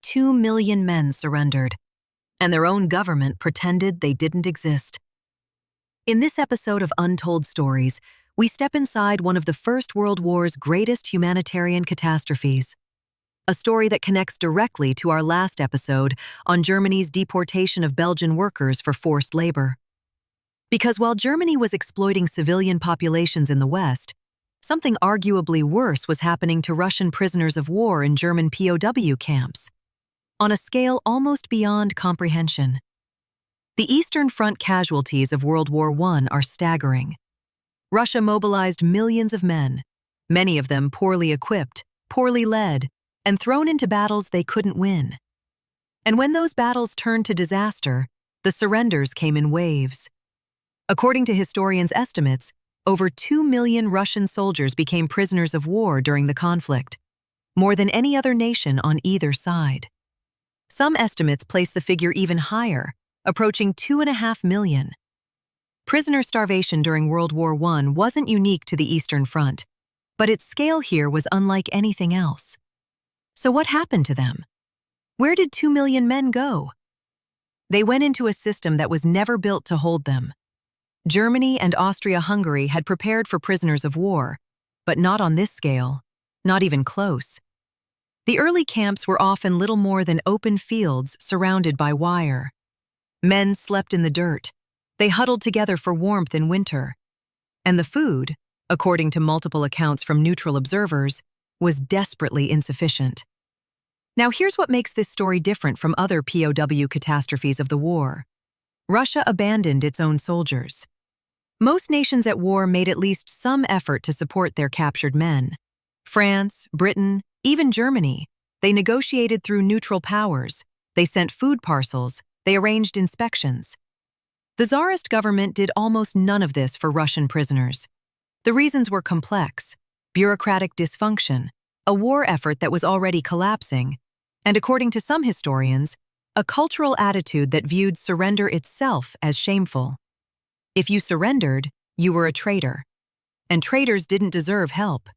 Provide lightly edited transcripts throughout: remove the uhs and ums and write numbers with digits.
2 million men surrendered, and their own government pretended they didn't exist. In this episode of Untold Stories, we step inside one of the First World War's greatest humanitarian catastrophes. A story that connects directly to our last episode on Germany's deportation of Belgian workers for forced labor. Because while Germany was exploiting civilian populations in the West, something arguably worse was happening to Russian prisoners of war in German POW camps, on a scale almost beyond comprehension. The Eastern Front casualties of World War I are staggering. Russia mobilized millions of men, many of them poorly equipped, poorly led, and thrown into battles they couldn't win. And when those battles turned to disaster, the surrenders came in waves. According to historians' estimates, over 2 million Russian soldiers became prisoners of war during the conflict, more than any other nation on either side. Some estimates place the figure even higher, approaching 2.5 million. Prisoner starvation during World War I wasn't unique to the Eastern Front, but its scale here was unlike anything else. So what happened to them? Where did 2 million men go? They went into a system that was never built to hold them. Germany and Austria-Hungary had prepared for prisoners of war, but not on this scale, not even close. The early camps were often little more than open fields surrounded by wire. Men slept in the dirt. They huddled together for warmth in winter. And the food, according to multiple accounts from neutral observers, was desperately insufficient. Now here's what makes this story different from other POW catastrophes of the war. Russia abandoned its own soldiers. Most nations at war made at least some effort to support their captured men. France, Britain, even Germany. They negotiated through neutral powers. They sent food parcels. They arranged inspections. The Tsarist government did almost none of this for Russian prisoners. The reasons were complex: bureaucratic dysfunction, a war effort that was already collapsing, and according to some historians, a cultural attitude that viewed surrender itself as shameful. If you surrendered, you were a traitor, and traitors didn't deserve help.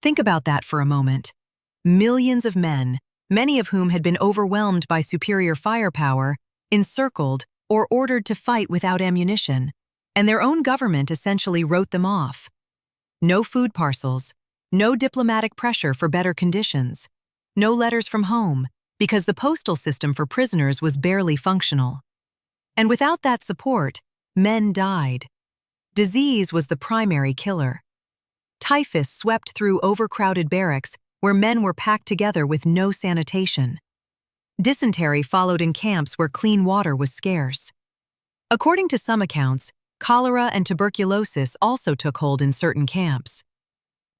Think about that for a moment. Millions of men, many of whom had been overwhelmed by superior firepower, encircled or ordered to fight without ammunition, and their own government essentially wrote them off. No food parcels, no diplomatic pressure for better conditions, no letters from home, because the postal system for prisoners was barely functional. And without that support, men died. Disease was the primary killer. Typhus swept through overcrowded barracks where men were packed together with no sanitation. Dysentery followed in camps where clean water was scarce. According to some accounts, cholera and tuberculosis also took hold in certain camps.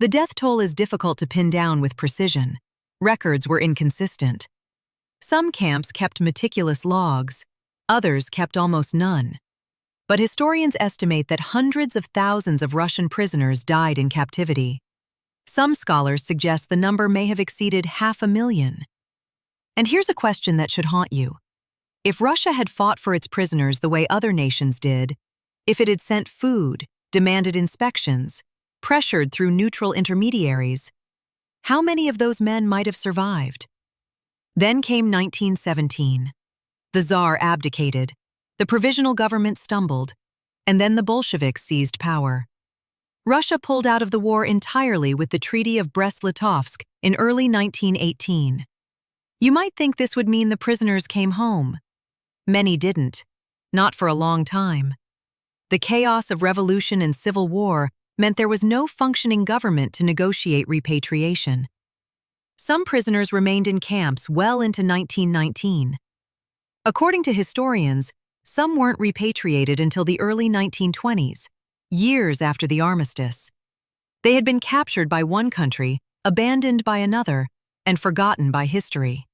The death toll is difficult to pin down with precision. Records were inconsistent. Some camps kept meticulous logs, others kept almost none. But historians estimate that hundreds of thousands of Russian prisoners died in captivity. Some scholars suggest the number may have exceeded 500,000. And here's a question that should haunt you. If Russia had fought for its prisoners the way other nations did, if it had sent food, demanded inspections, pressured through neutral intermediaries, how many of those men might have survived? Then came 1917. The Tsar abdicated, the provisional government stumbled, and then the Bolsheviks seized power. Russia pulled out of the war entirely with the Treaty of Brest-Litovsk in early 1918. You might think this would mean the prisoners came home. Many didn't, not for a long time. The chaos of revolution and civil war meant there was no functioning government to negotiate repatriation. Some prisoners remained in camps well into 1919. According to historians, some weren't repatriated until the early 1920s, years after the armistice. They had been captured by one country, abandoned by another, and forgotten by history.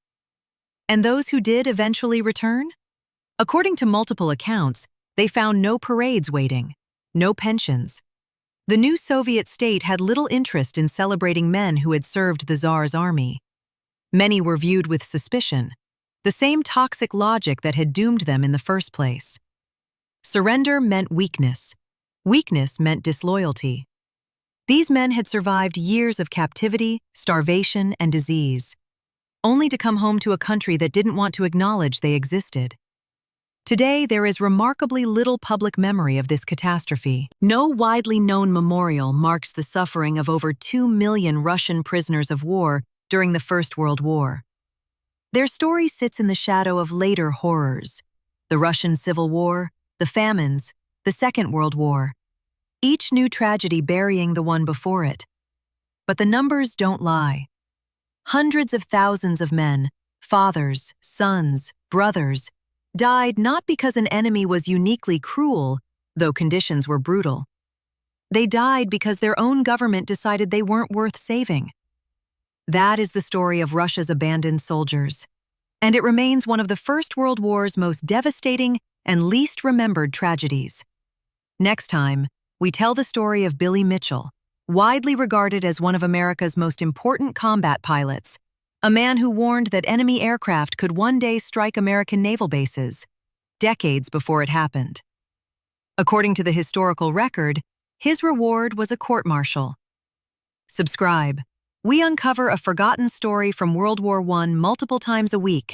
And those who did eventually return? According to multiple accounts, they found no parades waiting, no pensions. The new Soviet state had little interest in celebrating men who had served the Tsar's army. Many were viewed with suspicion, the same toxic logic that had doomed them in the first place. Surrender meant weakness. Weakness meant disloyalty. These men had survived years of captivity, starvation, and disease. only to come home to a country that didn't want to acknowledge they existed. Today, there is remarkably little public memory of this catastrophe. No widely known memorial marks the suffering of over 2 million Russian prisoners of war during the First World War. Their story sits in the shadow of later horrors: the Russian Civil War, the famines, the Second World War, each new tragedy burying the one before it. But the numbers don't lie. Hundreds of thousands of men, fathers, sons, brothers, died not because an enemy was uniquely cruel, though conditions were brutal. They died because their own government decided they weren't worth saving. That is the story of Russia's abandoned soldiers, and it remains one of the First World War's most devastating and least remembered tragedies. Next time, we tell the story of Billy Mitchell, widely regarded as one of America's most important combat pilots, a man who warned that enemy aircraft could one day strike American naval bases, decades before it happened. According to the historical record, his reward was a court-martial. Subscribe. We uncover a forgotten story from World War I multiple times a week,